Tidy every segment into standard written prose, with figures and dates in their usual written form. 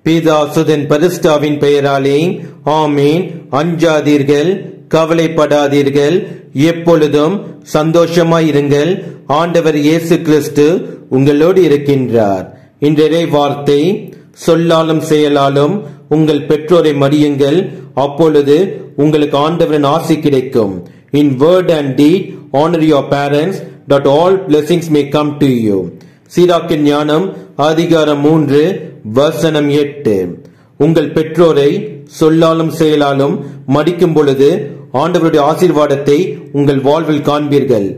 பிதா சுதன் பரிசுத்தாவின் பெயராலே ஆமீன். அஞ்சாதீர்கள், கவலைப்படாதீர்கள், எப்பொழுதும் சந்தோஷமாயிருங்கள். ஆண்டவர் இயேசு கிறிஸ்து உங்களோடு இருக்கின்றார். இன்றைய வார்த்தை, சொல்லாலும் செயலாலும் உங்கள் பெற்றோரை மதியுங்கள், அப்பொழுது உங்களுக்கு ஆண்டவரின் ஆசி கிடைக்கும். இன் word and deed honor your parents that all blessings may come to you. சீராக்கின் ஞானம் அதிகாரம் 3 வசனம் 8. உங்கள் பெற்றோரை சொல்லாலும் செயலாலும் மதிக்கும் பொழுது ஆண்டவருடைய ஆசீர்வாதத்தை உங்கள் வாழ்வில் காண்பீர்கள்.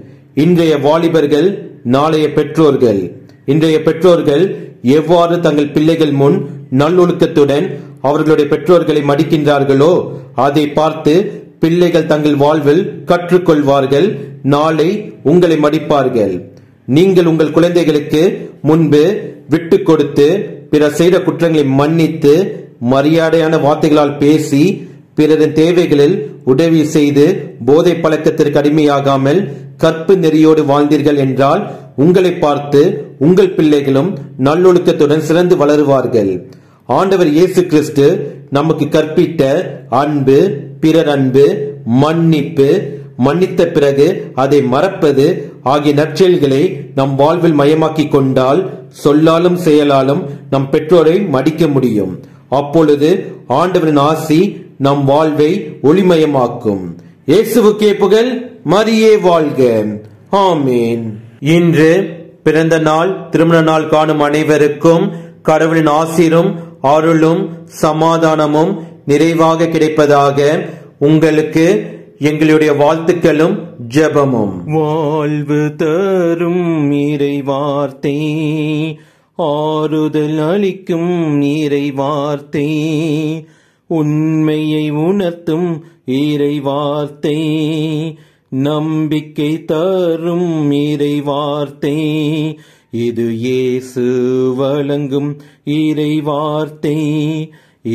இன்றைய வாலிபர்கள் நாளைய பெற்றோர்கள். இன்றைய பெற்றோர்கள் எவ்வாறு தங்கள் பிள்ளைகள் முன் நல்லொழுக்கத்துடன் அவர்களுடைய பெற்றோர்களை மதிக்கின்றார்களோ அதை பார்த்து பிள்ளைகள் தங்கள் வாழ்வில் கற்றுக்கொள்வார்கள். நாளை உங்களை மதிப்பார்கள். நீங்கள் உங்கள் குழந்தைகளுக்கு முன்பு விட்டு கொடுத்து பிறர் செய்த குற்றங்களை மன்னித்து மரியாதையான வார்த்தைகளால் பேசி பிறரின் தேவைகளில் உதவி செய்து போதை பழக்கத்திற்கு அடிமையாகாமல் கற்பு நெறியோடு வாழ்ந்தீர்கள் என்றால் உங்களை பார்த்து உங்கள் பிள்ளைகளும் நல்லொழுக்கத்துடன் சிறந்து வளருவார்கள். ஆண்டவர் இயேசு கிறிஸ்து நமக்கு கற்பித்த அன்பு, பிறர் அன்பு, மன்னிப்பு, மன்னித்த பிறகு அதை மறப்பது ஆகிய நற்செயல்களை நம் வாழ்வில் மையமாக்கி கொண்டால் சொல்லாலும் செயலாலும் நம் பெற்றோரை மதிக்க முடியும். அப்பொழுது ஆண்டவரின் ஆசி நம் வாழ்வை ஒளிமயமாக்கும். இயேசுவுக்கே புகழ், மரியே வாழ்க. ஆமீன். இன்று பிறந்த நாள், திருமண நாள் காணும் அனைவருக்கும் கடவுளின் ஆசீரும் அருளும் சமாதானமும் நிறைவாக கிடைப்பதாக. உங்களுக்கு எங்களுடைய வாழ்த்துக்களும் ஜெபமும். வாழ்வு தரும் இறை வார்த்தை, ஆறுதல் அளிக்கும் இறை வார்த்தை, உண்மையை உணர்த்தும் இறை வார்த்தை, நம்பிக்கை தரும் இறை வார்த்தை, இது இயேசு வழங்கும் இறை வார்த்தை,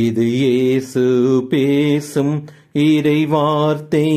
இது இயேசு பேசும் இறை வார்த்தை.